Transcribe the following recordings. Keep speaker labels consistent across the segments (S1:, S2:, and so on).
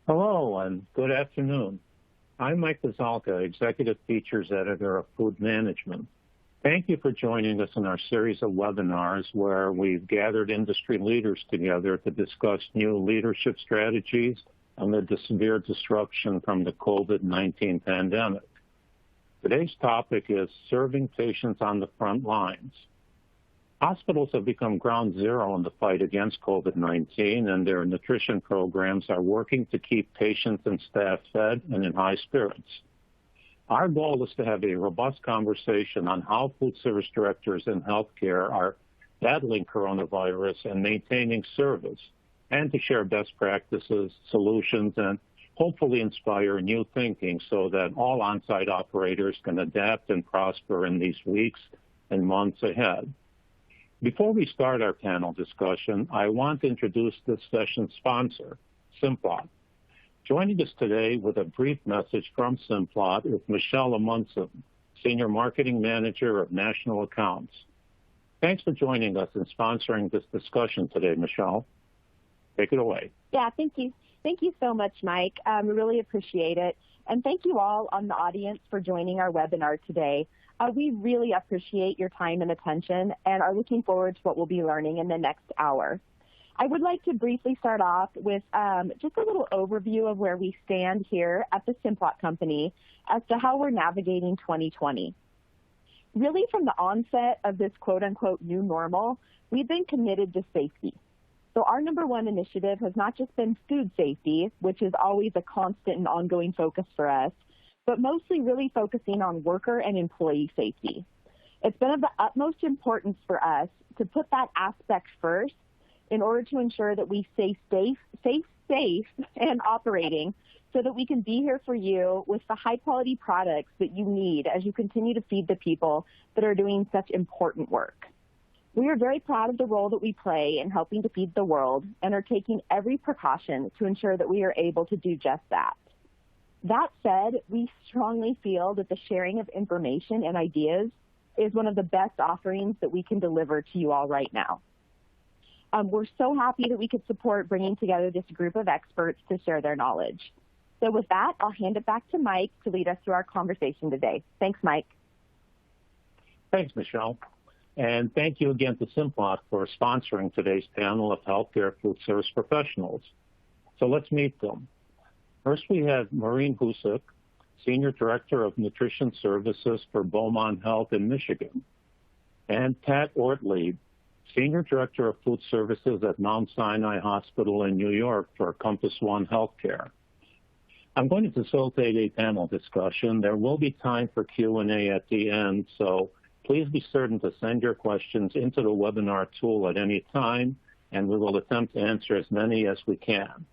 S1: Hello and good afternoon. I'm Mike Bazalka, Executive Features Editor of Food Management. Thank you for joining us in our series of webinars where we've gathered industry leaders together to discuss new leadership strategies amid the severe disruption from the COVID-19 pandemic. Today's topic is serving patients on the front lines. Hospitals have become ground zero in the fight against COVID-19, and their nutrition programs are working to keep patients and staff fed and in high spirits. Our goal is to have a robust conversation on how food service directors in healthcare are battling coronavirus and maintaining service, and to share best practices, solutions, and hopefully inspire new thinking so that all on-site operators can adapt and prosper in these weeks and months ahead. Before we start our panel discussion, I want to introduce this session's sponsor, Simplot. Joining us today with a brief message from Simplot is Michelle Amundsen, Senior Marketing Manager of National Accounts. Thanks for joining us and sponsoring this discussion today, Michelle. Take it away.
S2: Yeah, thank you. Thank you so much, Mike. We really appreciate it. And thank you all on the audience for joining our webinar today. We really appreciate your time and attention and are looking forward to what we'll be learning in the next hour. I would like to briefly start off with just a little overview of where we stand here at the Simplot Company as to how we're navigating 2020. Really, from the onset of this quote-unquote new normal, we've been committed to safety. So our number one initiative has not just been food safety, which is always a constant and ongoing focus for us, but mostly really focusing on worker and employee safety. It's been of the utmost importance for us to put that aspect first in order to ensure that we stay safe and operating so that we can be here for you with the high quality products that you need as you continue to feed the people that are doing such important work. We are very proud of the role that we play in helping to feed the world and are taking every precaution to ensure that we are able to do just that. That said, we strongly feel that the sharing of information and ideas is one of the best offerings that we can deliver to you all right now. We're so happy that we could support bringing together this group of experts to share their knowledge. So with that, I'll hand it back to Mike to lead us through our conversation today. Thanks, Mike.
S1: Thanks, Michelle. And thank you again to Simplot for sponsoring today's panel of healthcare food service professionals. So let's meet them. First, we have Maureen Husek, Senior Director of Nutrition Services for Beaumont Health in Michigan, and Pat Ortlieb, Senior Director of Food Services at Mount Sinai Hospital in New York for Compass One Healthcare. I'm going to facilitate a panel discussion. There will be time for Q&A at the end, so please be certain to send your questions into the webinar tool at any time, and we will attempt to answer as many as we can.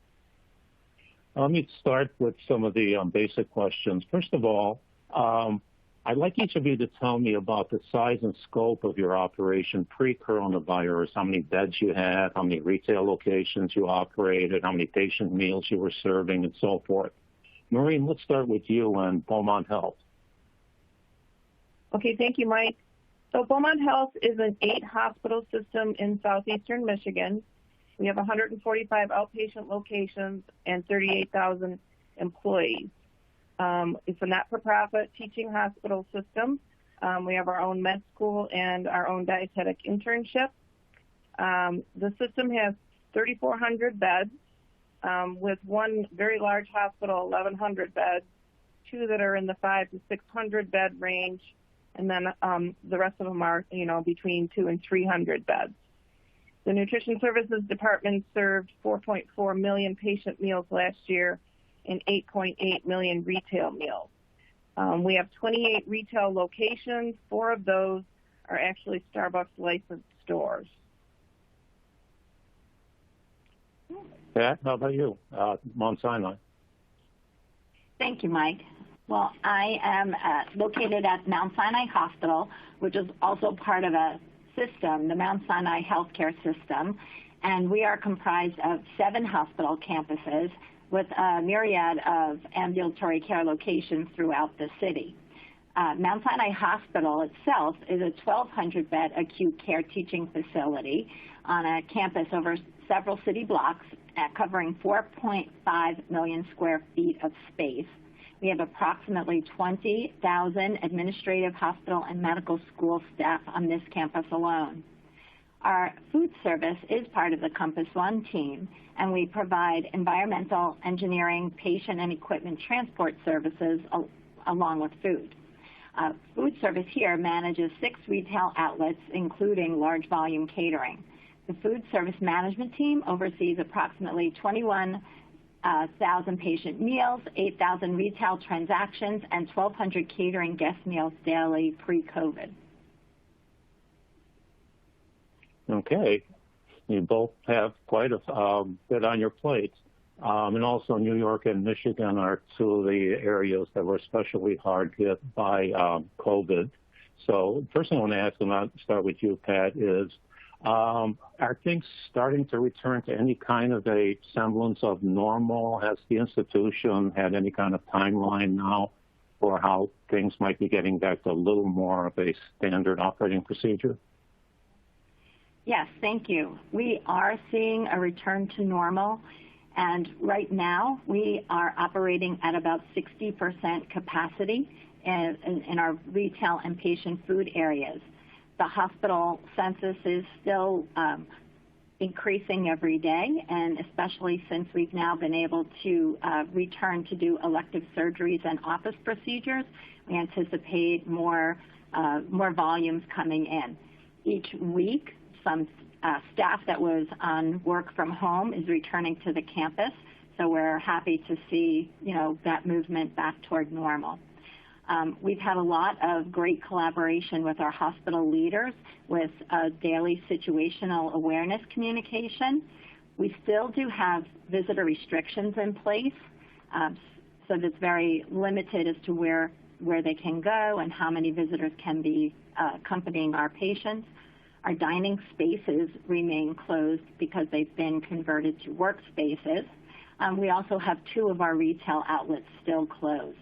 S1: Let me start with some of the basic questions. First of all, I'd like each of you to tell me about the size and scope of your operation pre-coronavirus, how many beds you had, how many retail locations you operated, how many patient meals you were serving, and so forth. Maureen, let's start with you and Beaumont Health.
S3: Okay, thank you, Mike. So Beaumont Health is an 8-hospital system in southeastern Michigan. We have 145 outpatient locations and 38,000 employees. It's a not-for-profit teaching hospital system. We have our own med school and our own dietetic internship. The system has 3,400 beds, with one very large hospital, 1,100 beds, 2 that are in the 500 to 600 bed range, and then the rest of them are, between 200 and 300 beds. The Nutrition Services Department served 4.4 million patient meals last year and 8.8 million retail meals. We have 28 retail locations. 4 of those are actually Starbucks licensed stores.
S1: Pat, how about you? Mount Sinai.
S4: Thank you, Mike. Well, I am located at Mount Sinai Hospital, which is also part of a system, the Mount Sinai Healthcare System, and we are comprised of 7 hospital campuses with a myriad of ambulatory care locations throughout the city. Mount Sinai Hospital itself is a 1,200-bed acute care teaching facility on a campus over several city blocks covering 4.5 million square feet of space. We have approximately 20,000 administrative, hospital, and medical school staff on this campus alone. Our food service is part of the Compass One team, and we provide environmental, engineering, patient, and equipment transport services along with food. Food service here manages 6 retail outlets, including large volume catering. The food service management team oversees approximately 21,000 patient meals, 8,000 retail transactions, and 1,200 catering guest meals daily pre-COVID.
S1: Okay. You both have quite a bit on your plates. And also New York and Michigan are two of the areas that were especially hard hit by COVID. So first thing I want to ask, and I'll start with you, Pat, is are things starting to return to any kind of a semblance of normal? Has the institution had any kind of timeline now for how things might be getting back to a little more of a standard operating procedure?
S4: Yes, thank you. We are seeing a return to normal, and right now we are operating at about 60% capacity in our retail and patient food areas. The hospital census is still increasing every day, and especially since we've now been able to return to do elective surgeries and office procedures, we anticipate more volumes coming in. Each week, some staff that was on work from home is returning to the campus, so we're happy to see, that movement back toward normal. We've had a lot of great collaboration with our hospital leaders with daily situational awareness communication. We still do have visitor restrictions in place, so that's very limited as to where they can go and how many visitors can be accompanying our patients. Our dining spaces remain closed because they've been converted to workspaces. We also have 2 of our retail outlets still closed.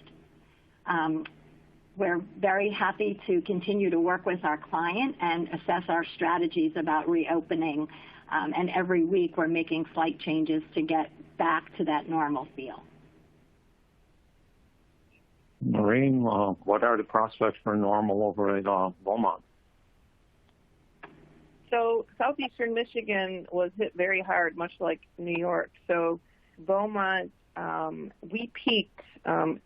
S4: We're very happy to continue to work with our client and assess our strategies about reopening, and every week we're making slight changes to get back to that normal feel.
S1: Maureen, what are the prospects for normal over at Beaumont?
S3: So southeastern Michigan was hit very hard, much like New York. So Beaumont, we peaked on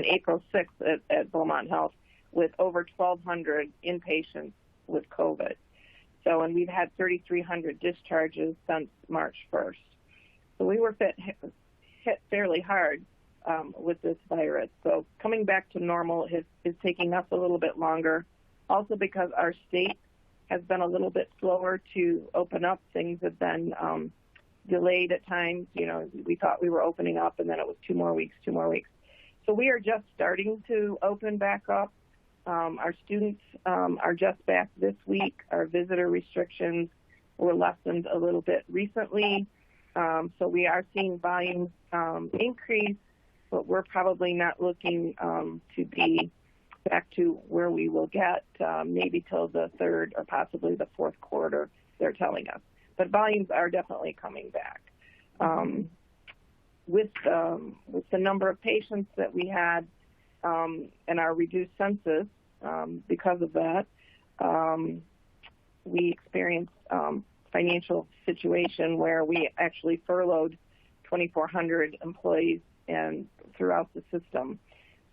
S3: April 6th at Beaumont Health with over 1,200 inpatients with COVID. So, and we've had 3,300 discharges since March 1st. So we were hit fairly hard with this virus. So coming back to normal is taking us a little bit longer. Also because our state has been a little bit slower to open up. Things have been delayed at times. We thought we were opening up, and then it was 2 more weeks. So we are just starting to open back up. Our students are just back this week. Our visitor restrictions were lessened a little bit recently. So we are seeing volumes increase, but we're probably not looking to be back to where we will get maybe till the 3rd or possibly the 4th quarter, they're telling us. But volumes are definitely coming back. With the number of patients that we had and our reduced census, because of that, we experienced financial situation where we actually furloughed 2,400 employees and throughout the system.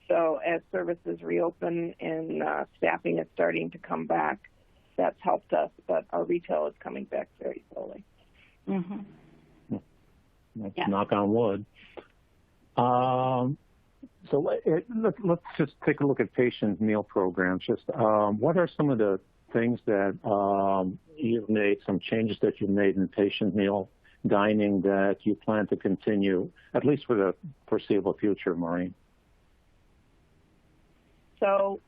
S3: So as services reopen and staffing is starting to come back, that's helped us, but our retail is coming back very slowly.
S4: Mm-hmm.
S1: Yeah. Knock on wood. So let's just take a look at patient meal programs. Just what are some of the things that you've made, some changes that you've made in patient meal dining that you plan to continue, at least for the foreseeable future, Maureen?
S3: So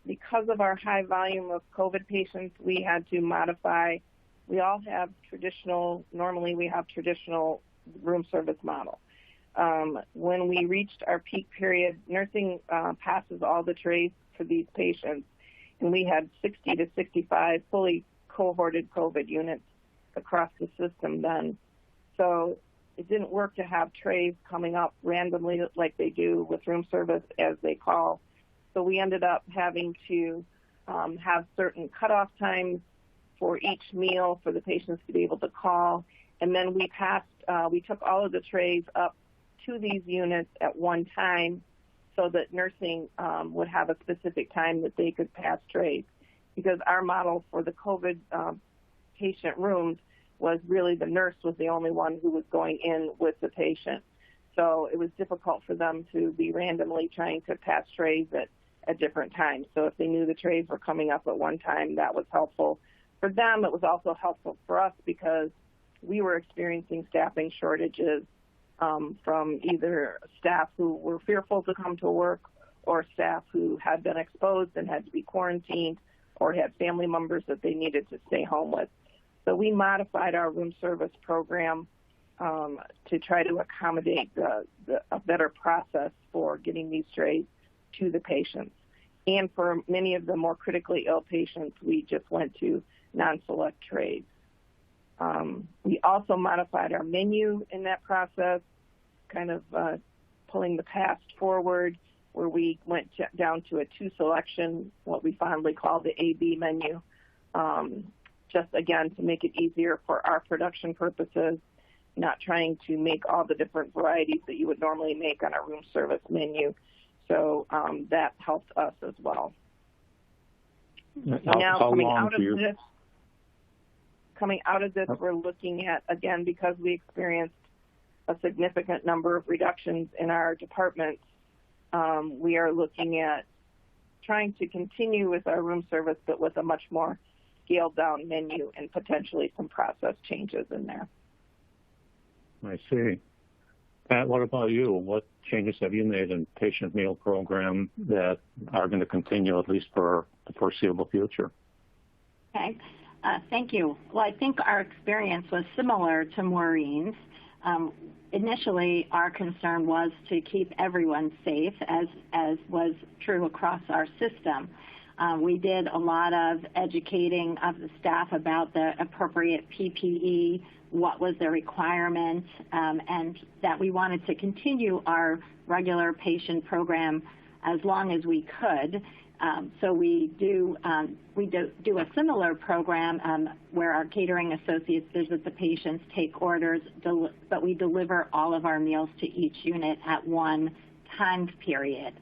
S3: because of our high volume of COVID patients, we had to modify. We all have normally we have traditional room service model. When we reached our peak period, nursing passes all the trays for these patients, and we had 60 to 65 fully cohorted COVID units across the system then. So it didn't work to have trays coming up randomly like they do with room service as they call. So we ended up having to have certain cutoff times for each meal for the patients to be able to call. And then we took all of the trays up to these units at one time so that nursing would have a specific time that they could pass trays. Because our model for the COVID patient rooms was really the nurse was the only one who was going in with the patient. So it was difficult for them to be randomly trying to pass trays at different times. So if they knew the trays were coming up at one time, that was helpful. For them, it was also helpful for us because we were experiencing staffing shortages from either staff who were fearful to come to work or staff who had been exposed and had to be quarantined or had family members that they needed to stay home with. So we modified our room service program to try to accommodate a better process for getting these trays to the patients. And for many of the more critically ill patients, we just went to non-select trays. We also modified our menu in that process, kind of pulling the past forward, where we went down to a two-selection, what we fondly call the AB menu, just, again, to make it easier for our production purposes, not trying to make all the different varieties that you would normally make on a room service menu. So that helped us as well. Now, coming out of this, we're looking at, again, because we experienced a significant number of reductions in our departments, we are looking at trying to continue with our room service, but with a much more scaled down menu and potentially some process changes in there.
S1: I see. Pat, what about you? What changes have you made in patient meal program that are going to continue at least for the foreseeable future?
S4: Okay. Thank you. Well, I think our experience was similar to Maureen's. Initially, our concern was to keep everyone safe, as was true across our system. We did a lot of educating of the staff about the appropriate PPE, what was the requirement, and that we wanted to continue our regular patient program as long as we could. So we do a similar program where our catering associates visit the patients, take orders, but we deliver all of our meals to each unit at one time period.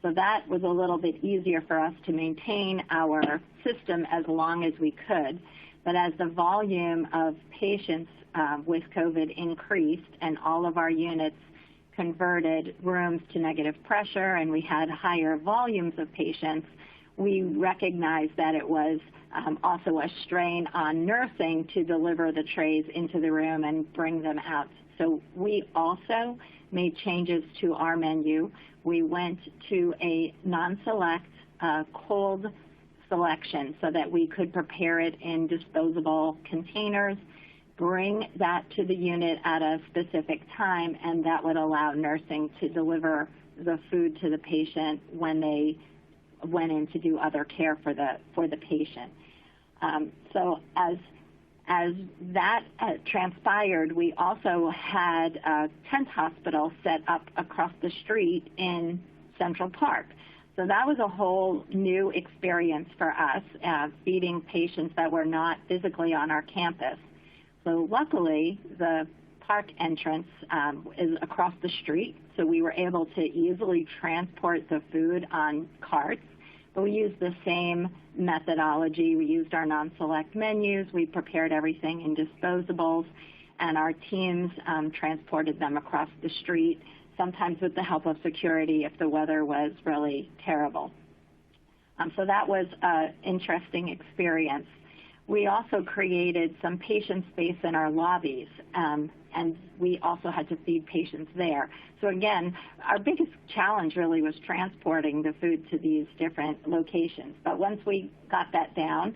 S4: So that was a little bit easier for us to maintain our system as long as we could. But as the volume of patients with COVID increased and all of our units converted rooms to negative pressure and we had higher volumes of patients, we recognized that it was also a strain on nursing to deliver the trays into the room and bring them out. So we also made changes to our menu. We went to a non-select cold selection so that we could prepare it in disposable containers, bring that to the unit at a specific time, and that would allow nursing to deliver the food to the patient when they went in to do other care for the patient. So as that transpired, we also had a tent hospital set up across the street in Central Park. So that was a whole new experience for us, feeding patients that were not physically on our campus. So luckily, the park entrance is across the street, so we were able to easily transport the food on carts. But we used the same methodology. We used our non-select menus. We prepared everything in disposables, and our teams transported them across the street, sometimes with the help of security if the weather was really terrible. So that was an interesting experience. We also created some patient space in our lobbies, and we also had to feed patients there. So again, our biggest challenge really was transporting the food to these different locations. But once we got that down,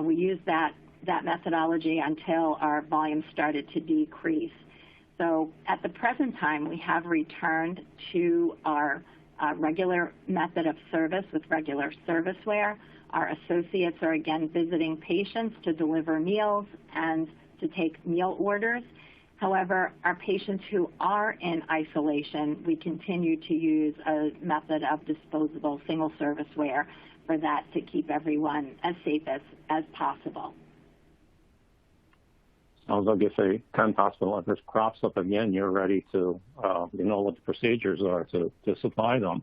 S4: we used that methodology until our volume started to decrease. So at the present time, we have returned to our regular method of service with regular serviceware. Our associates are again visiting patients to deliver meals and to take meal orders. However, our patients who are in isolation, we continue to use a method of disposable single serviceware for that to keep everyone as safe as possible.
S1: Sounds like if a current hospital ever crops up again, you're ready to, you know what the procedures are to supply them.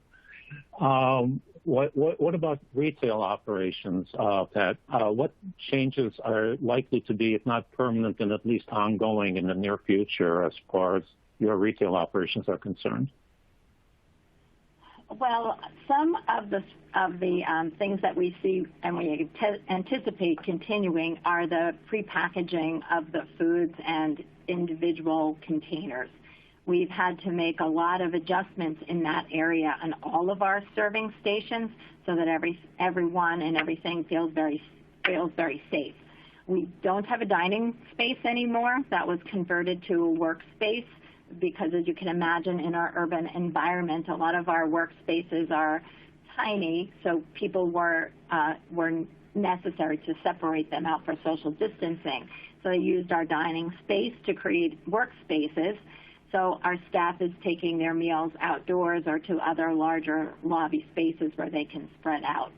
S1: What about retail operations, Pat? What changes are likely to be, if not permanent, then at least ongoing in the near future as far as your retail operations are concerned?
S4: Well, some of the things that we see and we anticipate continuing are the prepackaging of the foods and individual containers. We've had to make a lot of adjustments in that area on all of our serving stations so that everyone and everything feels very safe. We don't have a dining space anymore. That was converted to a workspace because, as you can imagine, in our urban environment, a lot of our workspaces are tiny, so people were necessary to separate them out for social distancing. So they used our dining space to create workspaces. So our staff is taking their meals outdoors or to other larger lobby spaces where they can spread out.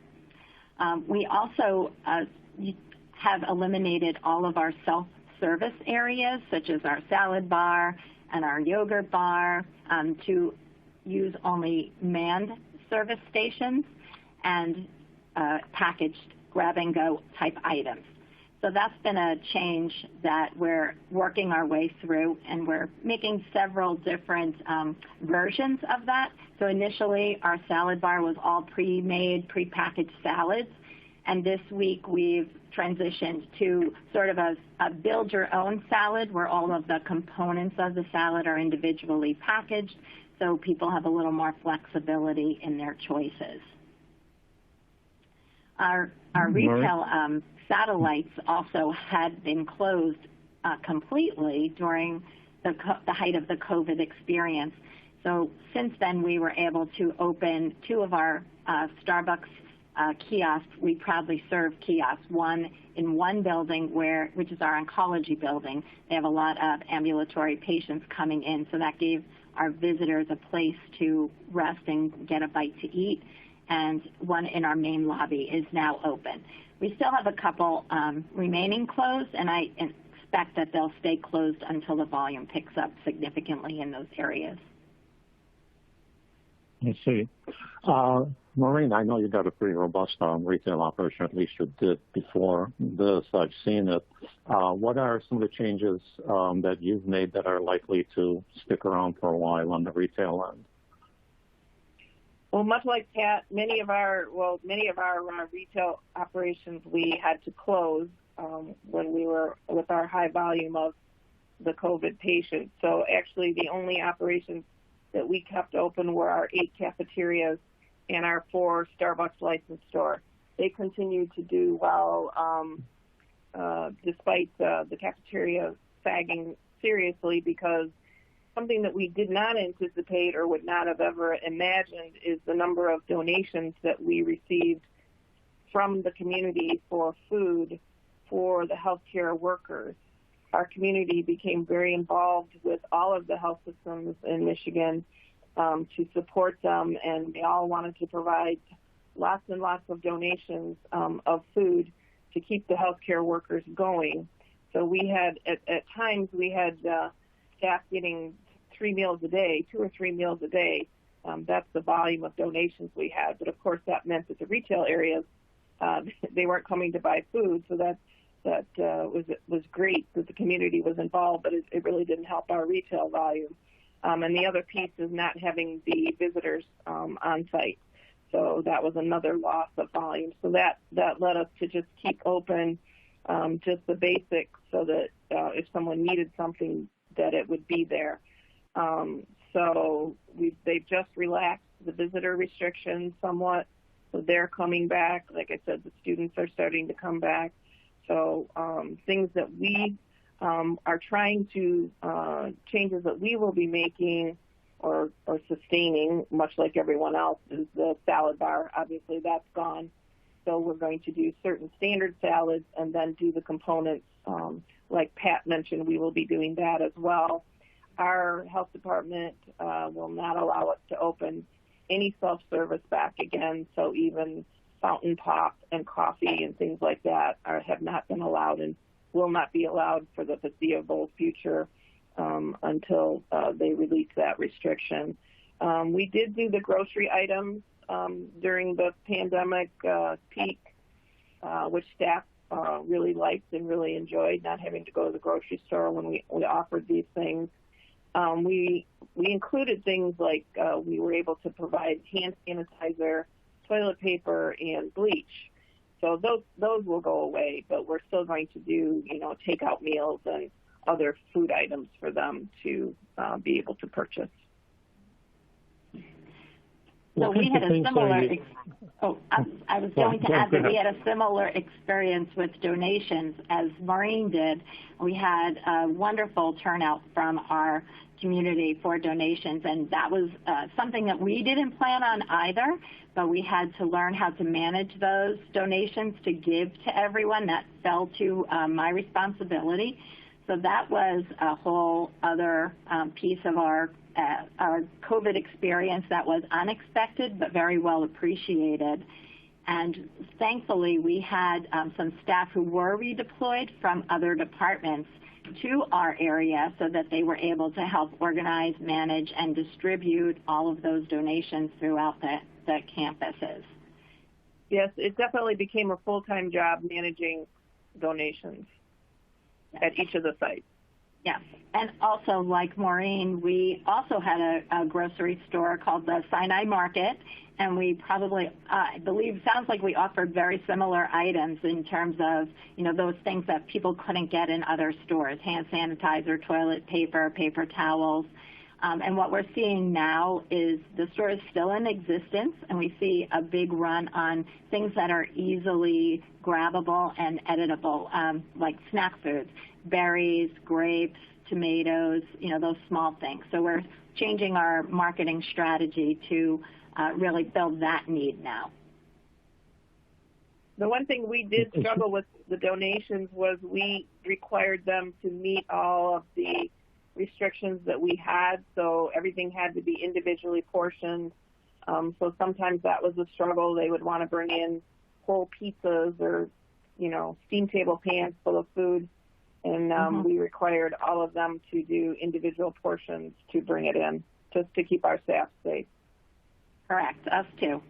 S4: We also have eliminated all of our self-service areas, such as our salad bar and our yogurt bar, to use only manned service stations and packaged grab-and-go type items. So that's been a change that we're working our way through, and we're making several different versions of that. So initially, our salad bar was all pre-made, pre-packaged salads, and this week we've transitioned to sort of a build-your-own salad where all of the components of the salad are individually packaged, so people have a little more flexibility in their choices. Our retail satellites also had been closed completely during the height of the COVID experience. So since then, we were able to open two of our Starbucks kiosks. We proudly serve kiosks, one in one building which is our oncology building. They have a lot of ambulatory patients coming in, so that gave our visitors a place to rest and get a bite to eat. And one in our main lobby is now open. We still have a couple remaining closed, and I expect that they'll stay closed until the volume picks up significantly in those areas.
S1: I see. Maureen, I know you got a pretty robust retail operation, at least you did before this. I've seen it. What are some of the changes that you've made that are likely to stick around for a while on the retail end?
S3: Well, much like Pat, many of our retail operations we had to close when we were with our high volume of the COVID patients. So actually, the only operations that we kept open were our 8 cafeterias and our 4 Starbucks licensed store. They continued to do well despite the cafeteria sagging seriously, because something that we did not anticipate or would not have ever imagined is the number of donations that we received from the community for food for the healthcare workers. Our community became very involved with all of the health systems in Michigan to support them, and they all wanted to provide lots and lots of donations of food to keep the healthcare workers going. So we had, at times, we had staff getting 3 meals a day, 2 or 3 meals a day. That's the volume of donations we had. But of course, that meant that the retail areas, they weren't coming to buy food. So that was great that the community was involved, but it really didn't help our retail volume. And the other piece is not having the visitors on site. So that was another loss of volume. So that led us to just keep open just the basics so that if someone needed something, that it would be there. So they've just relaxed the visitor restrictions somewhat. So they're coming back. Like I said, the students are starting to come back. So things that we are trying to, changes that we will be making or sustaining, much like everyone else, is the salad bar. Obviously, that's gone. So we're going to do certain standard salads and then do the components. Like Pat mentioned, we will be doing that as well. Our health department will not allow us to open any self-service back again. So even fountain pop and coffee and things like that have not been allowed and will not be allowed for the foreseeable future until they release that restriction. We did do the grocery items during the pandemic peak, which staff really liked and really enjoyed, not having to go to the grocery store when we offered these things. We included things like we were able to provide hand sanitizer, toilet paper, and bleach. So those will go away, but we're still going to do, takeout meals and other food items for them to be able to purchase.
S4: So we had a similar, I was going to add that we had a similar experience with donations as Maureen did. We had a wonderful turnout from our community for donations, and that was something that we didn't plan on either, but we had to learn how to manage those donations to give to everyone. That fell to my responsibility. So that was a whole other piece of our COVID experience that was unexpected but very well appreciated. And thankfully, we had some staff who were redeployed from other departments to our area so that they were able to help organize, manage, and distribute all of those donations throughout the campuses.
S3: Yes, it definitely became a full-time job managing donations at each of the sites.
S4: Yes, and also like Maureen, we also had a grocery store called the Sinai Market, and we probably, I believe, sounds like we offered very similar items in terms of, those things that people couldn't get in other stores, hand sanitizer, toilet paper, paper towels. And what we're seeing now is the store is still in existence, and we see a big run on things that are easily grabbable and editable, like snack foods, berries, grapes, tomatoes, those small things. So we're changing our marketing strategy to really build that need now.
S3: The one thing we did struggle with the donations was we required them to meet all of the restrictions that we had, so everything had to be individually portioned. So sometimes that was a struggle. They would want to bring in whole pizzas or, steam table pans full of food, and we required all of them to do individual portions to bring it in, just to keep our staff safe.
S4: Correct, us too.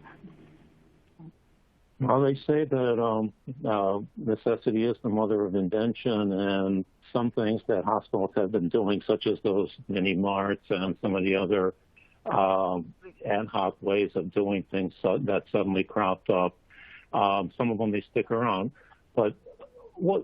S1: Well, they say that necessity is the mother of invention, and some things that hospitals have been doing, such as those mini marts and some of the other ad hoc ways of doing things that suddenly cropped up, some of them they stick around. But what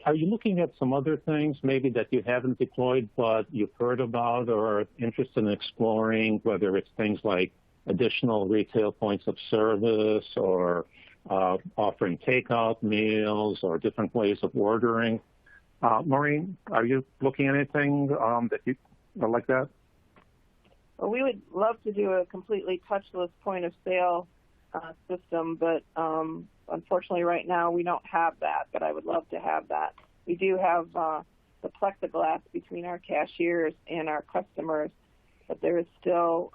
S1: are you looking at some other things maybe that you haven't deployed but you've heard about or are interested in exploring, whether it's things like additional retail points of service or offering takeout meals or different ways of ordering? Maureen, are you looking at anything that you like that?
S3: Well, we would love to do a completely touchless point of sale system, but unfortunately right now we don't have that, but I would love to have that. We do have the plexiglass between our cashiers and our customers, but there is still,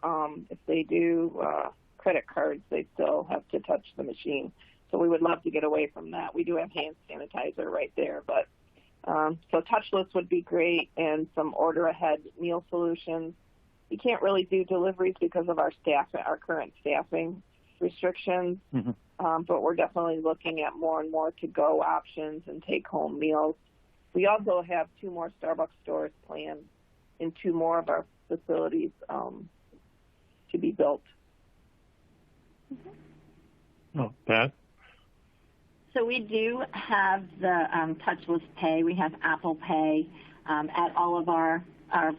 S3: if they do credit cards, they still have to touch the machine. So we would love to get away from that. We do have hand sanitizer right there, but so touchless would be great, and some order ahead meal solutions. We can't really do deliveries because of our current staffing restrictions, but we're definitely looking at more and more to-go options and take-home meals. We also have 2 more Starbucks stores planned in 2 more of our facilities to be built.
S1: Oh, Pat?
S4: So we do have the touchless pay. We have Apple Pay at all of our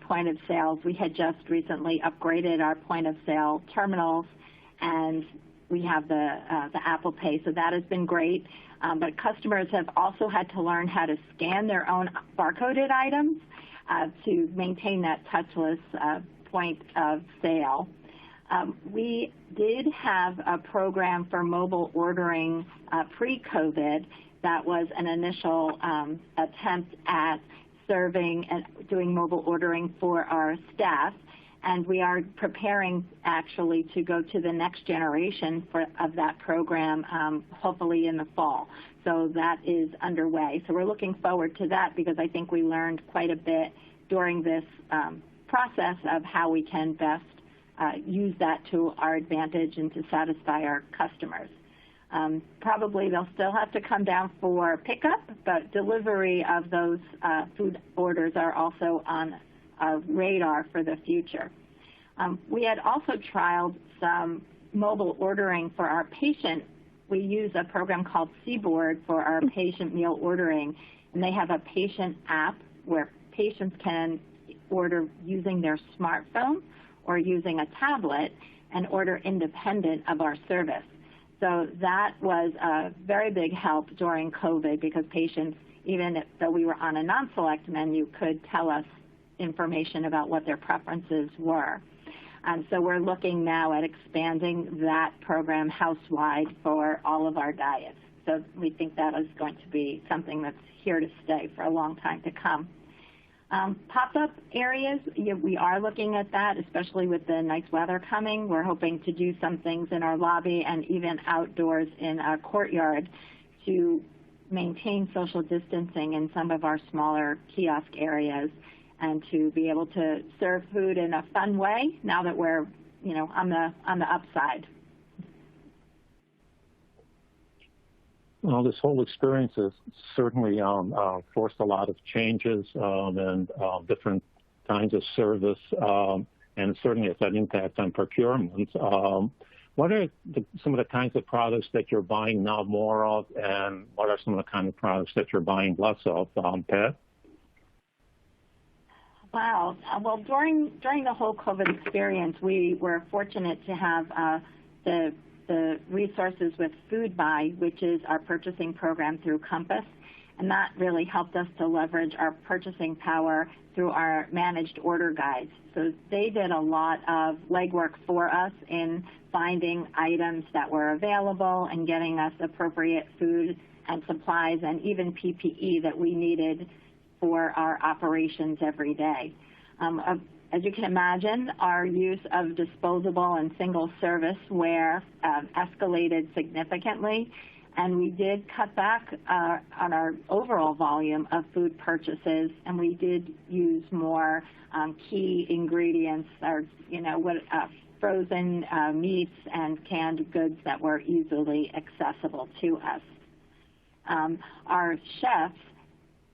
S4: point of sales. We had just recently upgraded our point of sale terminals, and we have the Apple Pay, so that has been great. But customers have also had to learn how to scan their own barcoded items to maintain that touchless point of sale. We did have a program for mobile ordering pre-COVID that was an initial attempt at serving and doing mobile ordering for our staff. And we are preparing actually to go to the next generation of that program, hopefully in the fall. So that is underway. So we're looking forward to that because I think we learned quite a bit during this process of how we can best use that to our advantage and to satisfy our customers. Probably they'll still have to come down for pickup, but delivery of those food orders are also on our radar for the future. We had also trialed some mobile ordering for our patient. We use a program called Seaboard for our patient meal ordering, and they have a patient app where patients can order using their smartphone or using a tablet and order independent of our service. So that was a very big help during COVID because patients, even though we were on a non-select menu, could tell us information about what their preferences were. So we're looking now at expanding that program house-wide for all of our diets. So we think that is going to be something that's here to stay for a long time to come. Pop-up areas, we are looking at that, especially with the nice weather coming. We're hoping to do some things in our lobby and even outdoors in our courtyard to maintain social distancing in some of our smaller kiosk areas and to be able to serve food in a fun way now that we're, on the upside.
S1: Well, this whole experience has certainly forced a lot of changes and different kinds of service, and certainly it's had impact on procurement. What are some of the kinds of products that you're buying now more of, and what are some of the kind of products that you're buying less of, Pat?
S4: Wow. Well, during the whole COVID experience, we were fortunate to have the resources with Food Buy, which is our purchasing program through Compass, and that really helped us to leverage our purchasing power through our managed order guides. So they did a lot of legwork for us in finding items that were available and getting us appropriate food and supplies and even PPE that we needed for our operations every day. As you can imagine, our use of disposable and single-service ware escalated significantly, and we did cut back on our overall volume of food purchases, and we did use more key ingredients, or frozen meats and canned goods that were easily accessible to us. Our chefs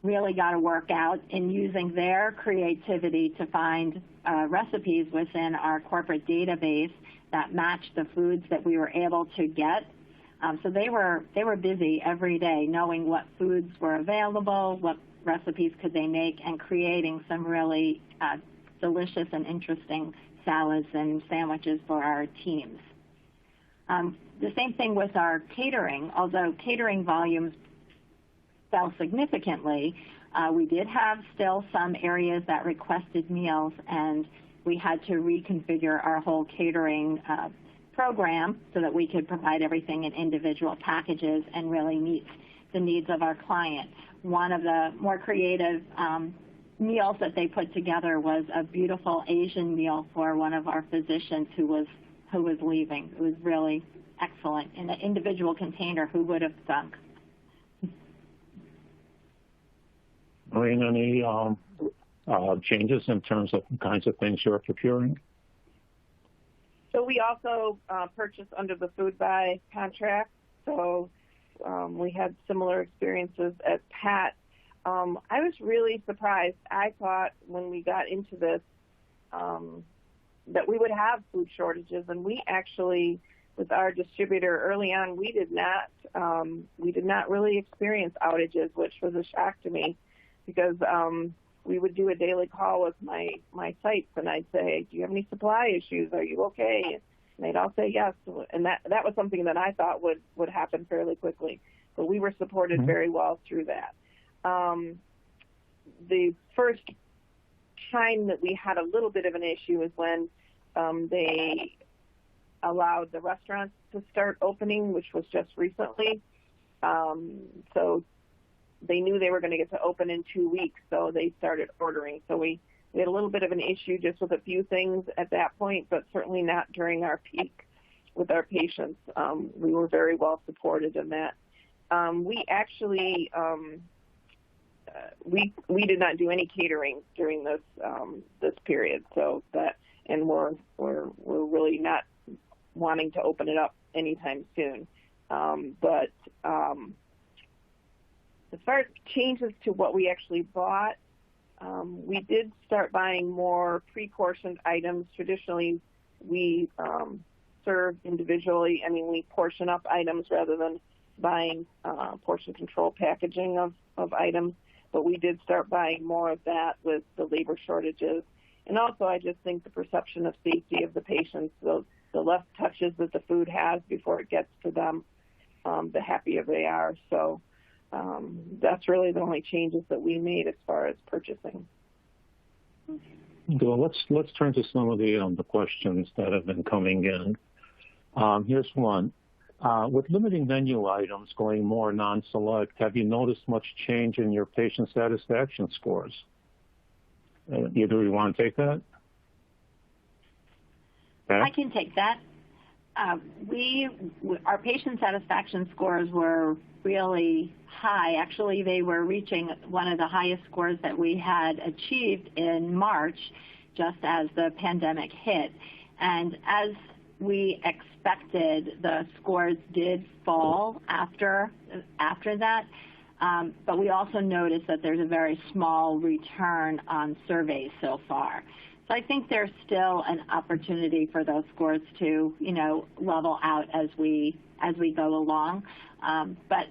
S4: really got to work out in using their creativity to find recipes within our corporate database that matched the foods that we were able to get. So they were busy every day knowing what foods were available, what recipes could they make, and creating some really delicious and interesting salads and sandwiches for our teams. The same thing with our catering. Although catering volumes fell significantly, we did have still some areas that requested meals, and we had to reconfigure our whole catering program so that we could provide everything in individual packages and really meet the needs of our client. One of the more creative meals that they put together was a beautiful Asian meal for one of our physicians who was leaving. It was really excellent in an individual container. Who would have thunk?
S1: Any changes in terms of the kinds of things you're procuring?
S3: So we also purchase under the Food Buy contract. So we had similar experiences as Pat. I was really surprised. I thought when we got into this that we would have food shortages, and we actually, with our distributor early on, we did not really experience outages, which was a shock to me, because we would do a daily call with my sites, and I'd say, do you have any supply issues? Are you okay? And they'd all say yes. And that was something that I thought would happen fairly quickly. But we were supported very well through that. The first time that we had a little bit of an issue is when they allowed the restaurants to start opening, which was just recently. So they knew they were going to get to open in 2 weeks, so they started ordering. So we had a little bit of an issue just with a few things at that point, but certainly not during our peak with our patients. We were very well supported in that. We actually we did not do any catering during this period, so that, and we're really not wanting to open it up anytime soon. But as far as changes to what we actually bought, we did start buying more pre-portioned items. Traditionally, we serve individually. I mean, we portion up items rather than buying portion control packaging of items. But we did start buying more of that with the labor shortages. And also, I just think the perception of safety of the patients, the less touches that the food has before it gets to them, the happier they are. So that's really the only changes that we made as far as purchasing.
S1: Well, let's turn to some of the questions that have been coming in. Here's one. With limiting menu items going more non-select, have you noticed much change in your patient satisfaction scores? Either of you want to take that? Okay.
S4: I can take that. Our patient satisfaction scores were really high. Actually, they were reaching one of the highest scores that we had achieved in March, just as the pandemic hit. And as we expected, the scores did fall after that. But we also noticed that there's a very small return on surveys so far. So I think there's still an opportunity for those scores to, level out as we go along. But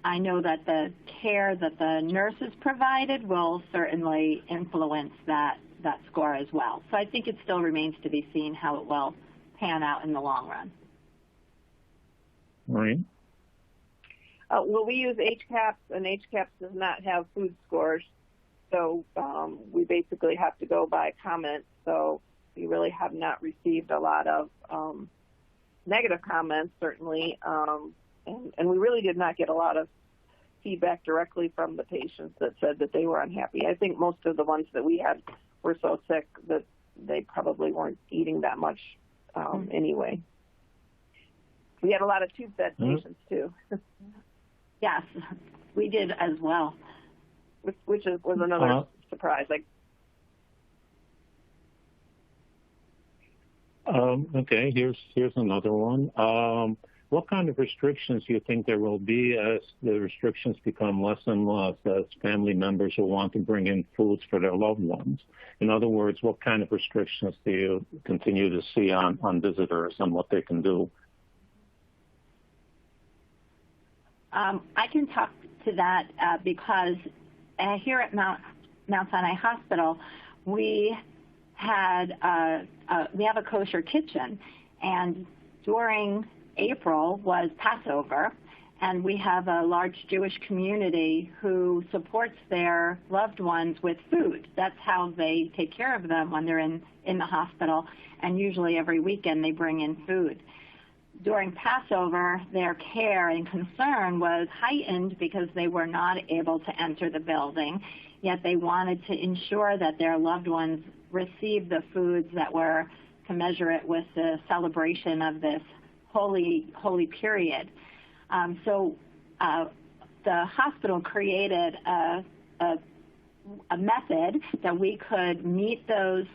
S4: I know that the care that the nurses provided will certainly influence that score as well. So I think it still remains to be seen how it will pan out in the long run.
S1: Right.
S3: Well, we use HCAPS, and HCAPS does not have food scores. So we basically have to go by comments. So we really have not received a lot of negative comments, certainly. And we really did not get a lot of feedback directly from the patients that said that they were unhappy. I think most of the ones that we had were so sick that they probably weren't eating that much anyway. We had a lot of tube-fed patients, too.
S4: Yes, we did as well.
S3: Which was another surprise.
S1: Okay, here's another one. What kind of restrictions do you think there will be as the restrictions become less and less, as family members will want to bring in foods for their loved ones? In other words, what kind of restrictions do you continue to see on visitors and what they can do?
S4: I can talk to that because here at Mount Sinai Hospital, we have a kosher kitchen, and during April was Passover, and we have a large Jewish community who supports their loved ones with food. That's how they take care of them when they're in the hospital, and usually every weekend they bring in food. During Passover, their care and concern was heightened because they were not able to enter the building, yet they wanted to ensure that their loved ones received the foods that were commensurate with the celebration of this holy period. So the hospital created a method that we could meet those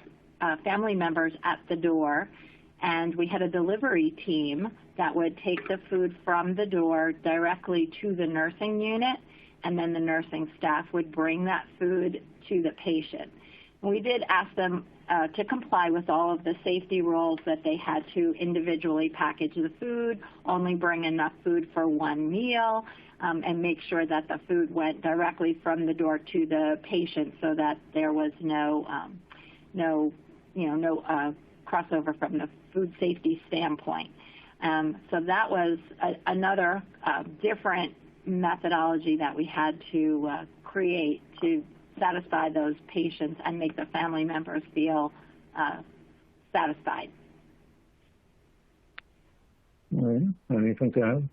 S4: family members at the door, and we had a delivery team that would take the food from the door directly to the nursing unit, and then the nursing staff would bring that food to the patient. We did ask them to comply with all of the safety rules, that they had to individually package the food, only bring enough food for one meal, and make sure that the food went directly from the door to the patient, so that there was no crossover from the food safety standpoint. So that was another different methodology that we had to create to satisfy those patients and make the family members feel satisfied.
S1: All right. Anything to add?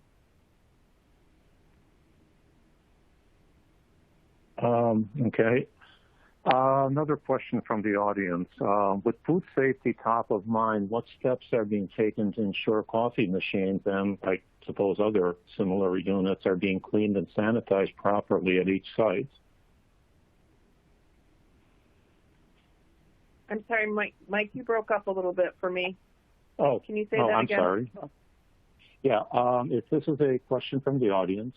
S1: Okay. Another question from the audience. With food safety top of mind, what steps are being taken to ensure coffee machines and, I suppose, other similar units are being cleaned and sanitized properly at each site?
S3: I'm sorry, Mike, you broke up a little bit for me.
S1: Oh,
S3: can you say that
S1: I'm
S3: again?
S1: sorry. Yeah, if this is a question from the audience,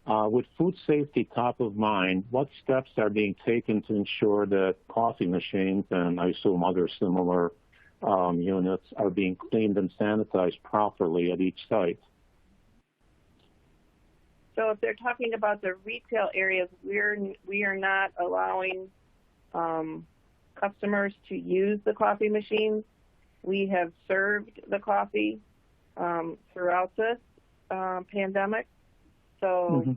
S1: with food safety top of mind, what steps are being taken to ensure that coffee machines and I assume other similar units are being cleaned and sanitized properly at each site?
S3: So if they're talking about the retail areas, we are not allowing customers to use the coffee machines. We have served the coffee throughout this pandemic. So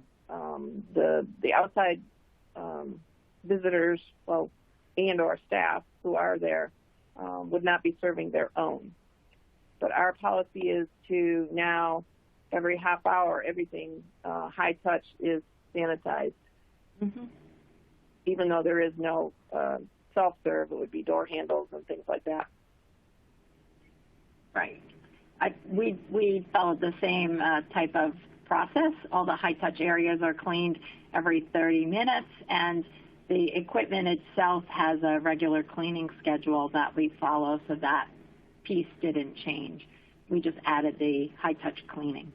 S3: the outside visitors, and or staff who are there would not be serving their own. But our policy is to now, every half hour, everything high touch is sanitized. Even though there is no self-serve, it would be door handles and things like that.
S4: Right. We followed the same type of process. All the high-touch areas are cleaned every 30 minutes, and the equipment itself has a regular cleaning schedule that we follow, so that piece didn't change. We just added the high-touch cleaning.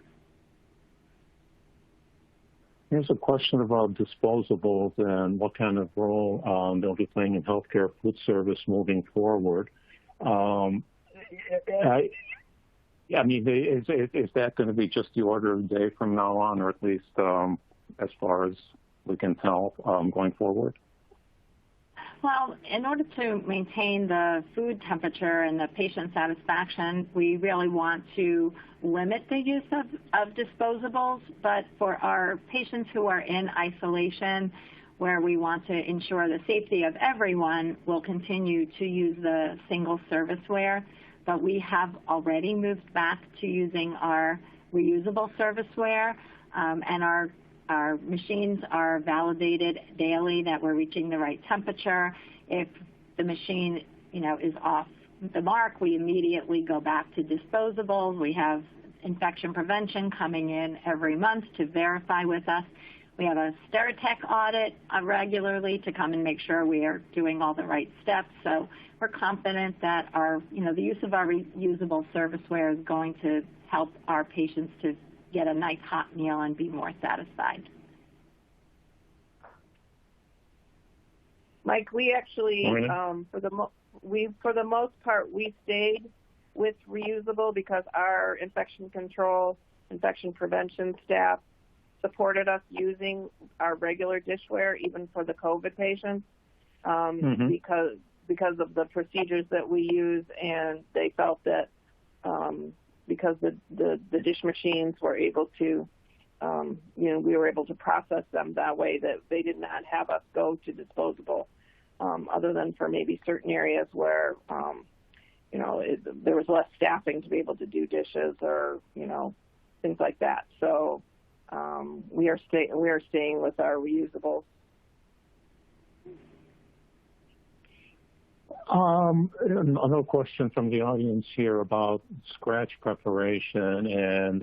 S1: Here's a question about disposables and what kind of role they'll be playing in healthcare food service moving forward. I mean, is that going to be just the order of the day from now on, or at least as far as we can tell going forward?
S4: Well, in order to maintain the food temperature and the patient satisfaction, we really want to limit the use of disposables. But for our patients who are in isolation, where we want to ensure the safety of everyone, we'll continue to use the single serviceware. But we have already moved back to using our reusable serviceware, and our machines are validated daily that we're reaching the right temperature. If the machine, is off the mark, we immediately go back to disposables. We have infection prevention coming in every month to verify with us. We have a Steritech audit regularly to come and make sure we are doing all the right steps. So we're confident that the use of our reusable serviceware is going to help our patients to get a nice hot meal and be more satisfied.
S3: Mike, we actually, for the most part, we stayed with reusable because our infection control, infection prevention staff supported us using our regular dishware, even for the COVID patients, because of the procedures that we use, and they felt that because the dish machines were able to, we were able to process them that way, that they did not have us go to disposable, other than for maybe certain areas where, there was less staffing to be able to do dishes or, things like that. So we are staying with our reusables.
S1: Another question from the audience here about scratch preparation, and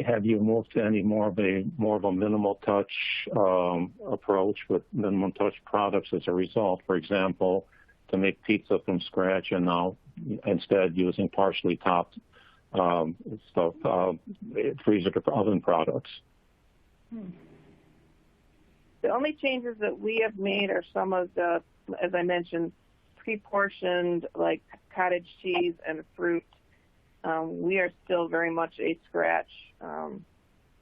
S1: have you moved to any more of a minimal touch approach with minimum touch products as a result? For example, to make pizza from scratch, and now instead using partially topped freezer to oven products.
S3: The only changes that we have made are some of the, as I mentioned, pre-portioned like cottage cheese and fruit. We are still very much a scratch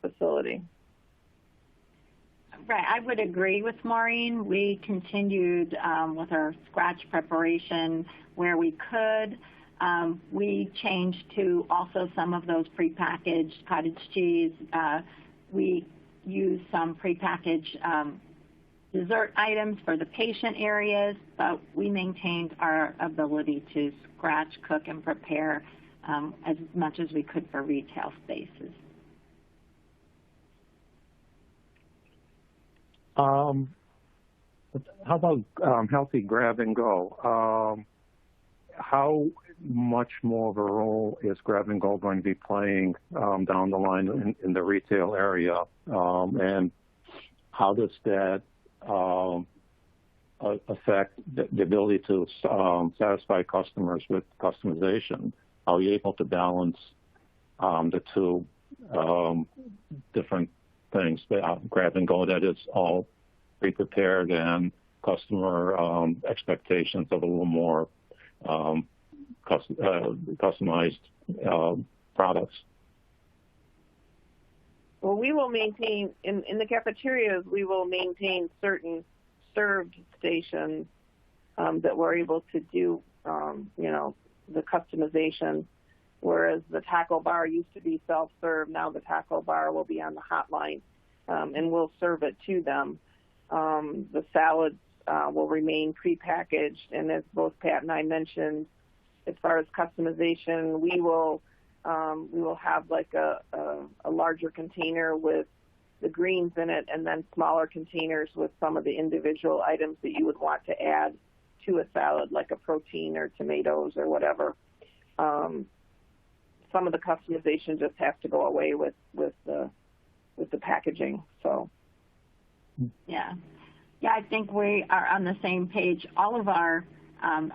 S3: facility.
S4: Right, I would agree with Maureen. We continued with our scratch preparation where we could. We changed to also some of those prepackaged cottage cheese. We used some prepackaged dessert items for the patient areas, but we maintained our ability to scratch, cook, and prepare as much as we could for retail spaces.
S1: How about healthy grab and go? How much more of a role is grab and go going to be playing down the line in the retail area? And how does that affect the ability to satisfy customers with customization? How are you able to balance the two different things, grab and go that is all pre-prepared and customer expectations of a little more customized products?
S3: Well, we will maintain, in the cafeterias, we will maintain certain served stations that we're able to do, the customization, whereas the taco bar used to be self-serve. Now the taco bar will be on the hotline, and we'll serve it to them. The salads will remain prepackaged, and as both Pat and I mentioned, as far as customization, we will have like a larger container with the greens in it, and then smaller containers with some of the individual items that you would want to add to a salad, like a protein or tomatoes or whatever. Some of the customization just has to go away with the packaging. So,
S4: yeah, I think we are on the same page. All of our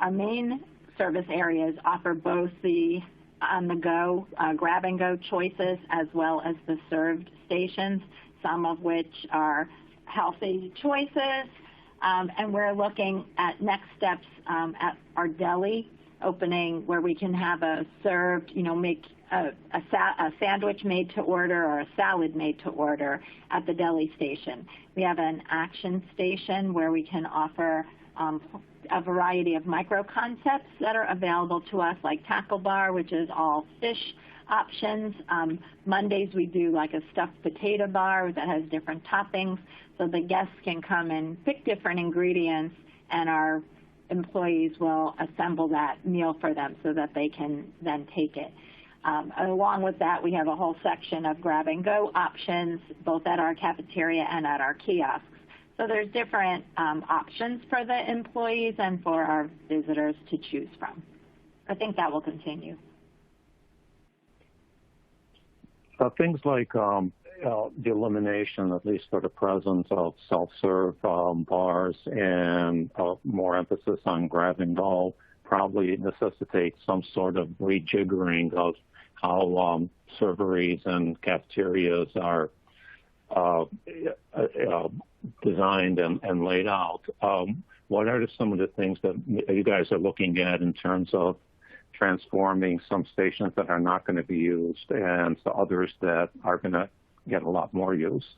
S4: main service areas offer both the on-the-go grab-and-go choices as well as the served stations, some of which are healthy choices. And we're looking at next steps at our deli opening, where we can have a served, make a sandwich made to order or a salad made to order at the deli station. We have an action station where we can offer a variety of micro concepts that are available to us, like taco bar, which is all fish options. Mondays we do like a stuffed potato bar that has different toppings, so the guests can come and pick different ingredients, and our employees will assemble that meal for them so that they can then take it. Along with that, we have a whole section of grab-and-go options, both at our cafeteria and at our kiosks. So there's different options for the employees and for our visitors to choose from. I think that will continue.
S1: Things like the elimination, at least for the presence of self-serve bars and more emphasis on grab-and-go, probably necessitates some sort of rejiggering of how serveries and cafeterias are designed and laid out. What are some of the things that you guys are looking at in terms of transforming some stations that are not going to be used and the others that are going to get a lot more use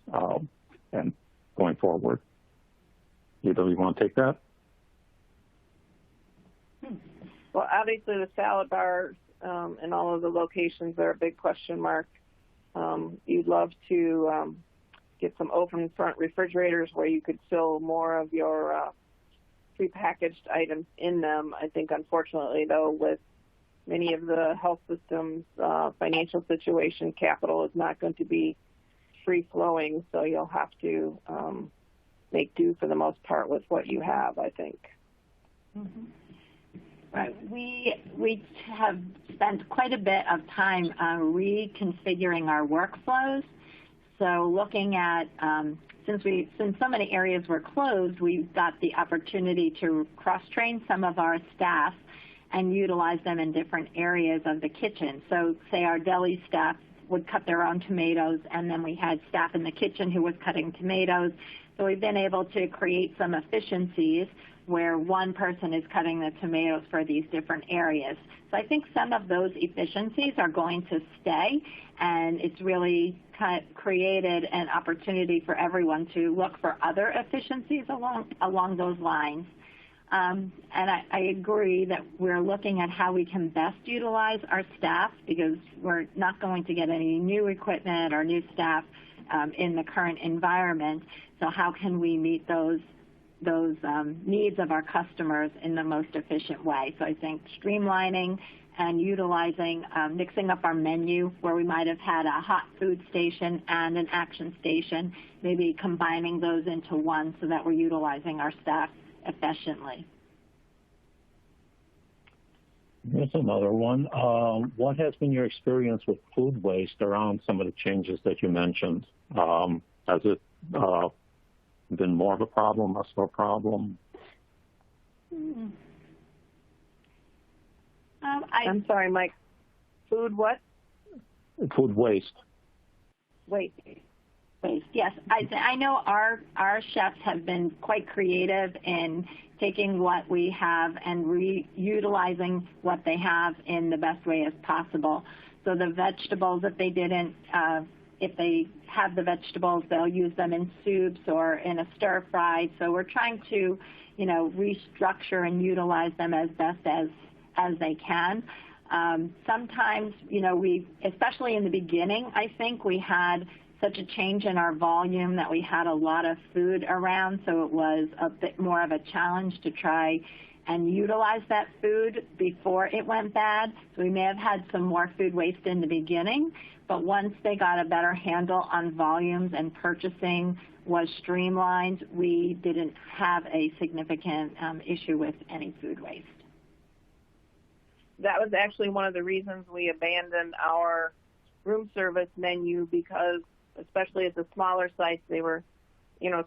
S1: and going forward? Either you want to take that?
S3: Well, obviously the salad bars and all of the locations are a big question mark. You'd love to get some open front refrigerators where you could fill more of your prepackaged items in them. I think, unfortunately, though, with many of the health systems' financial situation, capital is not going to be free-flowing, so you'll have to make do for the most part with what you have, I think.
S4: Mm-hmm. Right. We have spent quite a bit of time reconfiguring our workflows. So looking at, since so many areas were closed, we got the opportunity to cross-train some of our staff and utilize them in different areas of the kitchen. So say our deli staff would cut their own tomatoes, and then we had staff in the kitchen who was cutting tomatoes. So we've been able to create some efficiencies where one person is cutting the tomatoes for these different areas. So I think some of those efficiencies are going to stay, and it's really created an opportunity for everyone to look for other efficiencies along those lines. And I agree that we're looking at how we can best utilize our staff, because we're not going to get any new equipment or new staff in the current environment. So how can we meet those needs of our customers in the most efficient way. So I think streamlining and utilizing, mixing up our menu where we might have had a hot food station and an action station, maybe combining those into one so that we're utilizing our staff efficiently.
S1: Here's another one. What has been your experience with food waste around some of the changes that you mentioned? Has it been more of a problem, less of a problem?
S3: I'm sorry, Mike. Food what?
S1: Food waste.
S3: Waste.
S4: Yes, I know our chefs have been quite creative in taking what we have and reutilizing what they have in the best way as possible. So the vegetables, if they have the vegetables, they'll use them in soups or in a stir fry. So we're trying to, restructure and utilize them as best as they can. Sometimes, especially in the beginning, I think we had such a change in our volume that we had a lot of food around, so it was a bit more of a challenge to try and utilize that food before it went bad. So we may have had some more food waste in the beginning, but once they got a better handle on volumes and purchasing was streamlined, we didn't have a significant issue with any food waste.
S3: That was actually one of the reasons we abandoned our room service menu, because especially at the smaller sites, they were,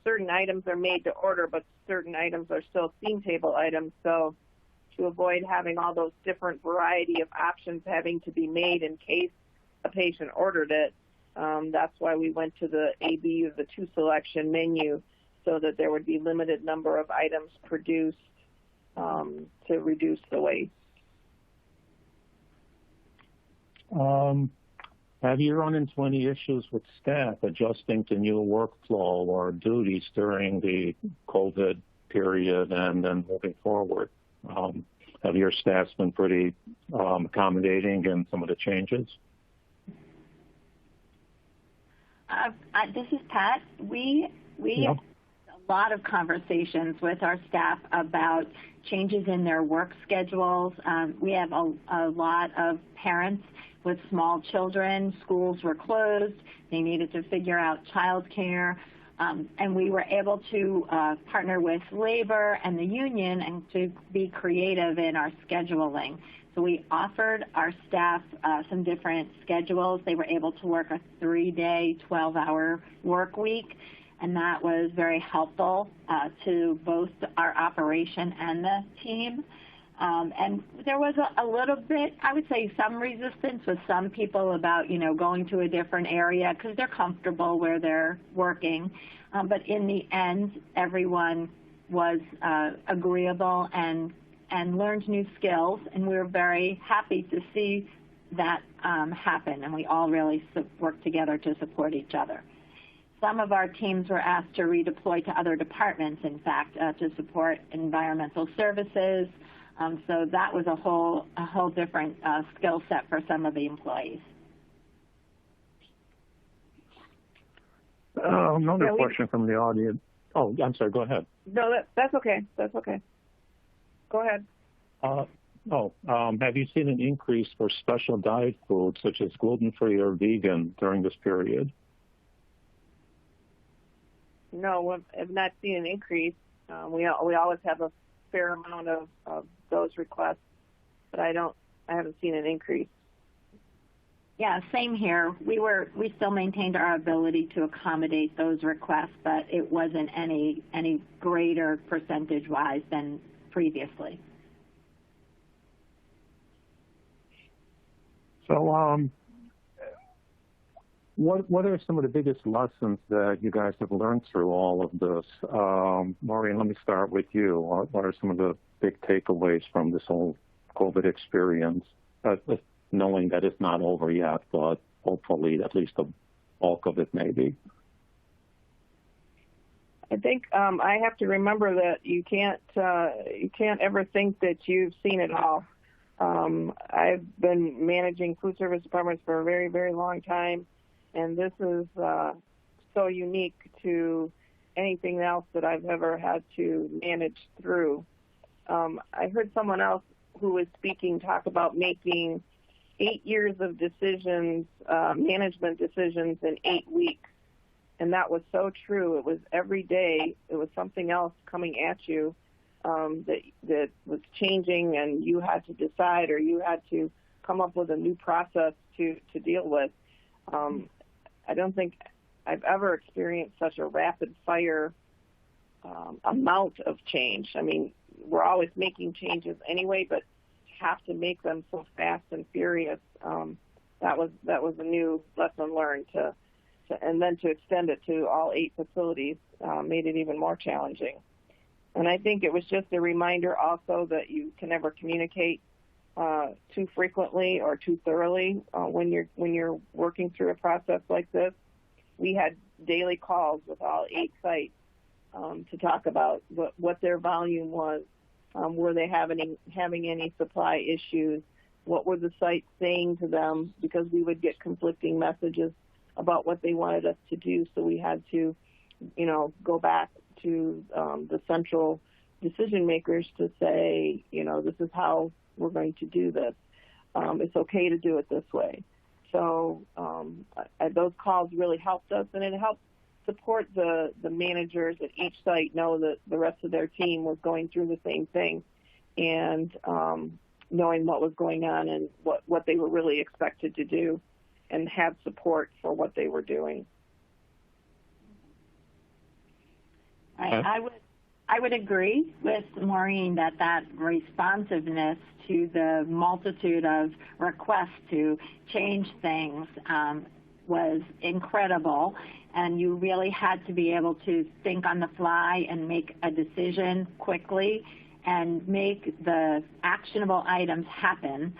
S3: certain items are made to order, but certain items are still steam table items. So to avoid having all those different variety of options having to be made in case a patient ordered it, that's why we went to the ABU, the two selection menu, so that there would be limited number of items produced to reduce the waste.
S1: Have you run into any issues with staff adjusting to new workflow or duties during the COVID period and then moving forward? Have your staff been pretty accommodating in some of the changes?
S4: This is Pat. We have a lot of conversations with our staff about changes in their work schedules. We have a lot of parents with small children. Schools were closed. They needed to figure out childcare. And we were able to partner with labor and the union and to be creative in our scheduling. So we offered our staff some different schedules. They were able to work a 3-day, 12-hour work week, and that was very helpful to both our operation and the team. And there was a little bit, I would say, some resistance with some people about, going to a different area because they're comfortable where they're working. But in the end, everyone was agreeable and learned new skills, and we were very happy to see that happen, and we all really worked together to support each other. Some of our teams were asked to redeploy to other departments, in fact, to support environmental services. So that was a whole different skill set for some of the employees.
S1: Another question from the audience. Oh, I'm sorry. Go ahead.
S3: No, that's okay. That's okay. Go ahead.
S1: Have you seen an increase for special diet foods such as gluten-free or vegan during this period?
S3: No, I've not seen an increase. We always have a fair amount of those requests, but I haven't seen an increase.
S4: Yeah, same here. We still maintained our ability to accommodate those requests, but it wasn't any greater percentage-wise than previously.
S1: So, what are some of the biggest lessons that you guys have learned through all of this? Maureen, let me start with you. What are some of the big takeaways from this whole COVID experience? Knowing that it's not over yet, but hopefully at least the bulk of it may be.
S3: I think I have to remember that you can't ever think that you've seen it all. I've been managing food service departments for a very, very long time, and this is so unique to anything else that I've ever had to manage through. I heard someone else who was speaking talk about making 8 years of decisions, management decisions in 8 weeks. And that was so true. It was every day, it was something else coming at you that was changing, and you had to decide, or you had to come up with a new process to deal with. I don't think I've ever experienced such a rapid fire amount of change. I mean, we're always making changes anyway, but have to make them so fast and furious. That was a new lesson learned and then to extend it to all 8 facilities made it even more challenging. And I think it was just a reminder also that you can never communicate too frequently or too thoroughly when you're working through a process like this. We had daily calls with all 8 sites to talk about what their volume was. Were they having any supply issues? What were the sites saying to them? Because we would get conflicting messages about what they wanted us to do, so we had to, go back to the central decision makers to say, this is how we're going to do this. It's okay to do it this way. So those calls really helped us, and it helped support the managers at each site know that the rest of their team was going through the same thing, and knowing what was going on and what they were really expected to do, and have support for what they were doing.
S4: I would agree with Maureen that responsiveness to the multitude of requests to change things was incredible, and you really had to be able to think on the fly and make a decision quickly and make the actionable items happen.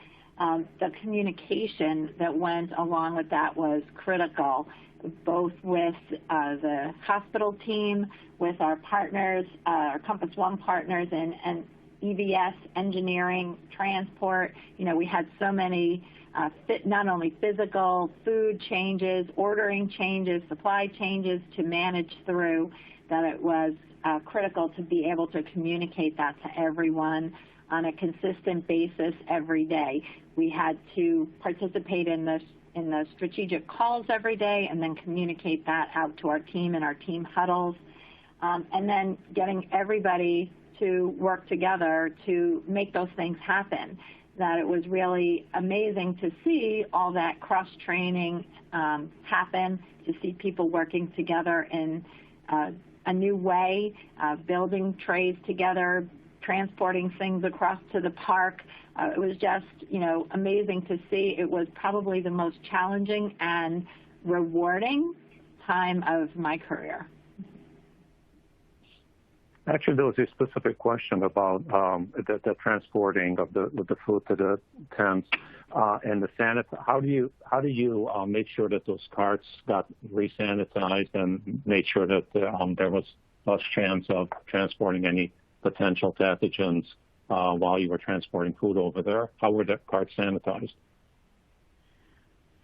S4: The communication that went along with that was critical, both with the hospital team, with our partners, our Compass One partners, and EVS, engineering, transport. We had so many not only physical, food changes, ordering changes, supply changes to manage through, that it was critical to be able to communicate that to everyone on a consistent basis every day. We had to participate in the strategic calls every day, and then communicate that out to our team in our team huddles, and then getting everybody to work together to make those things happen. That it was really amazing to see all that cross-training happen, to see people working together in a new way, building trays together, transporting things across to the park. It was just, amazing to see. It was probably the most challenging and rewarding time of my career.
S1: Actually, there was a specific question about the transporting of the food to the tents and the How do you make sure that those carts got re-sanitized and made sure that there was less chance of transporting any potential pathogens while you were transporting food over there? How were the carts sanitized?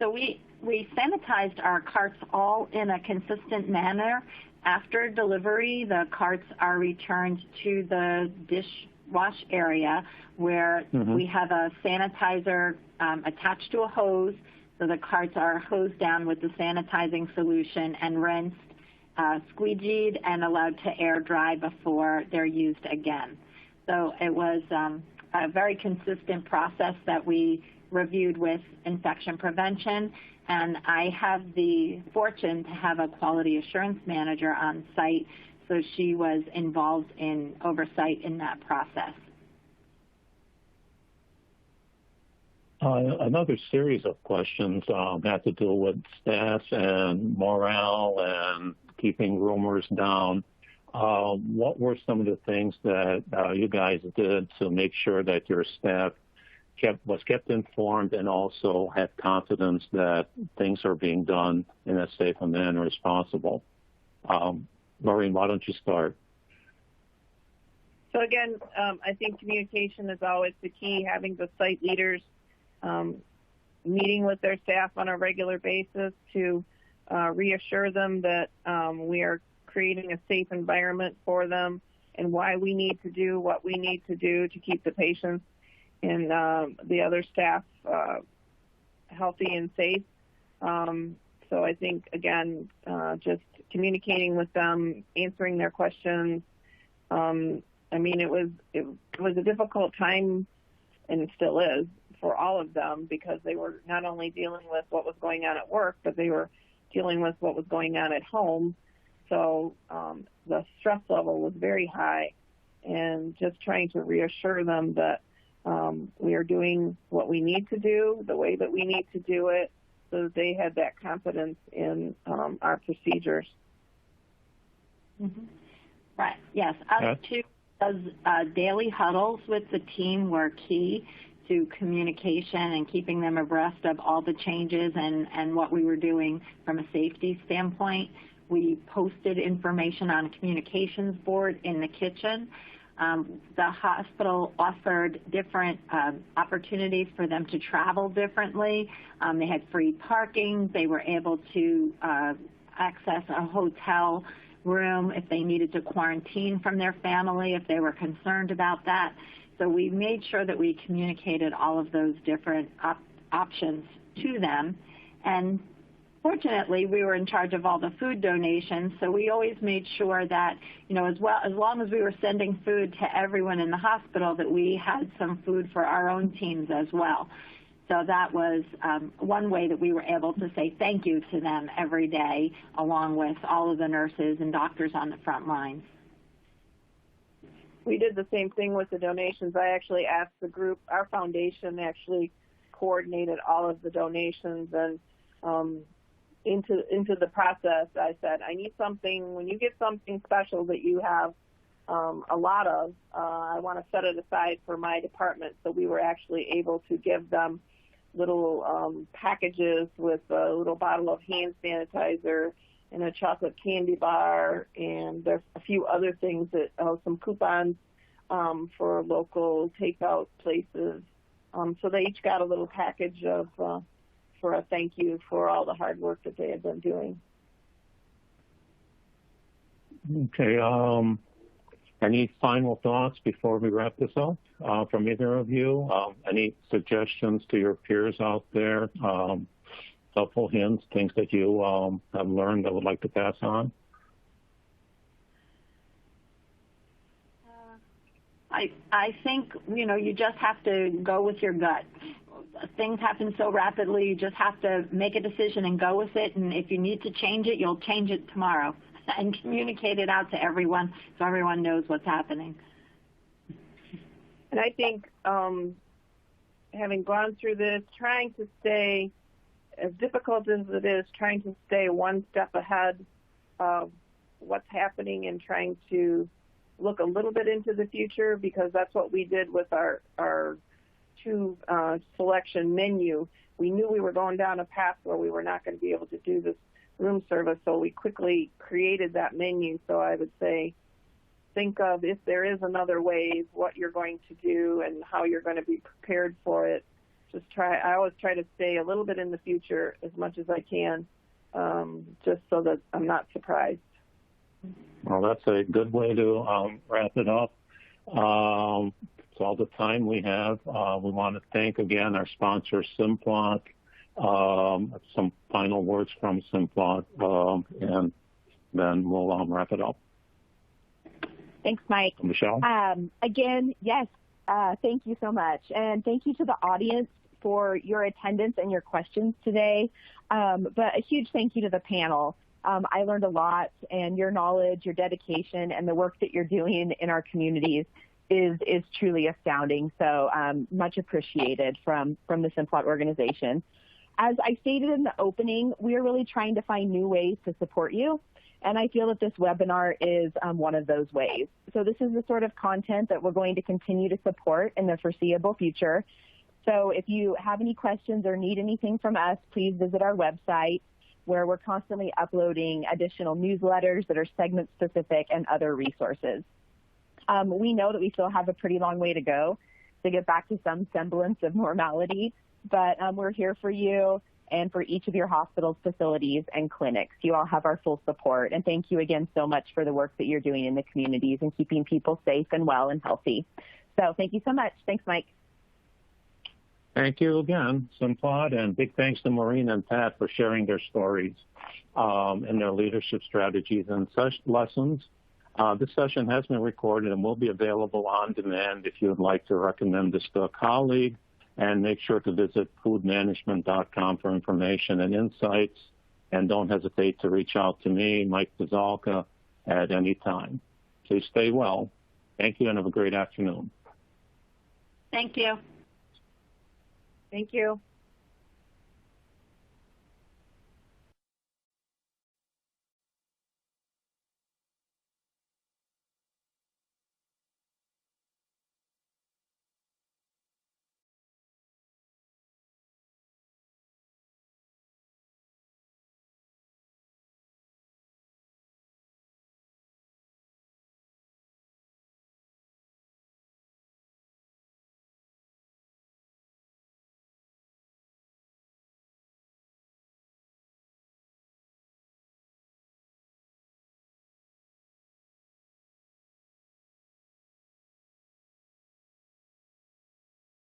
S4: So we sanitized our carts all in a consistent manner. After delivery, the carts are returned to the dishwash area where we have a sanitizer attached to a hose. So the carts are hosed down with the sanitizing solution and rinsed, squeegeed, and allowed to air dry before they're used again. So it was a very consistent process that we reviewed with infection prevention, and I have the fortune to have a quality assurance manager on site, so she was involved in oversight in that process.
S1: Another series of questions had to do with staff and morale and keeping rumors down. What were some of the things that you guys did to make sure that your staff was kept informed and also had confidence that things are being done in as safe a manner as possible? Maureen, why don't you start?
S3: So again, I think communication is always the key, having the site leaders meeting with their staff on a regular basis to reassure them that we are creating a safe environment for them, and why we need to do what we need to do to keep the patients and the other staff healthy and safe. So I think, again, just communicating with them, answering their questions. I mean, it was a difficult time, and it still is, for all of them, because they were not only dealing with what was going on at work, but they were dealing with what was going on at home. So the stress level was very high, and just trying to reassure them that we are doing what we need to do, the way that we need to do it, so that they had that confidence in our procedures.
S4: Mm-hmm. Right, yes. Us too, those daily huddles with the team were key to communication and keeping them abreast of all the changes and what we were doing from a safety standpoint. We posted information on a communications board in the kitchen. The hospital offered different opportunities for them to travel differently. They had free parking. They were able to access a hotel room if they needed to quarantine from their family, if they were concerned about that. So we made sure that we communicated all of those different options to them. And fortunately, we were in charge of all the food donations, so we always made sure that, as long as we were sending food to everyone in the hospital, that we had some food for our own teams as well. So that was one way that we were able to say thank you to them every day, along with all of the nurses and doctors on the front lines.
S3: We did the same thing with the donations. I actually asked the group, our foundation actually coordinated all of the donations, and into the process, I said, I need something, when you get something special that you have a lot of, I want to set it aside for my department. So we were actually able to give them little packages with a little bottle of hand sanitizer and a chocolate candy bar, and there's a few other things, that some coupons for local takeout places. So they each got a little package of for a thank you for all the hard work that they had been doing.
S1: Okay. Any final thoughts before we wrap this up from either of you? Any suggestions to your peers out there? Helpful hints, things that you have learned that would like to pass on?
S4: I think, you just have to go with your gut. Things happen so rapidly, you just have to make a decision and go with it. And if you need to change it, you'll change it tomorrow and communicate it out to everyone so everyone knows what's happening.
S3: And I think having gone through this, trying to stay, as difficult as it is, trying to stay one step ahead of what's happening and trying to look a little bit into the future, because that's what we did with our two selection menu. We knew we were going down a path where we were not going to be able to do this room service, so we quickly created that menu. So I would say, think of, if there is another wave, what you're going to do and how you're going to be prepared for it. I always try to stay a little bit in the future as much as I can, just so that I'm not surprised.
S1: Well, that's a good way to wrap it up. It's all the time we have. We want to thank again our sponsor, Simplot. Some final words from Simplot, and then we'll wrap it up.
S2: Thanks, Mike.
S1: Michelle?
S2: Again, yes, thank you so much. And thank you to the audience for your attendance and your questions today. But a huge thank you to the panel. I learned a lot, and your knowledge, your dedication, and the work that you're doing in our communities is truly astounding. So much appreciated from the Simplot organization. As I stated in the opening, we are really trying to find new ways to support you. And I feel that this webinar is one of those ways. So this is the sort of content that we're going to continue to support in the foreseeable future. So if you have any questions or need anything from us, please visit our website, where we're constantly uploading additional newsletters that are segment specific and other resources. We know that we still have a pretty long way to go to get back to some semblance of normality, but we're here for you, and for each of your hospitals, facilities, and clinics. You all have our full support. And thank you again so much for the work that you're doing in the communities and keeping people safe and well and healthy. So thank you so much. Thanks, Mike.
S1: Thank you again, Simplot, and big thanks to Maureen and Pat for sharing their stories and their leadership strategies and such lessons. This session has been recorded and will be available on demand if you would like to recommend this to a colleague. And make sure to visit foodmanagement.com for information and insights. And don't hesitate to reach out to me, Mike Pazalka, at any time. Please stay well. Thank you and have a great afternoon.
S4: Thank you.
S3: Thank you.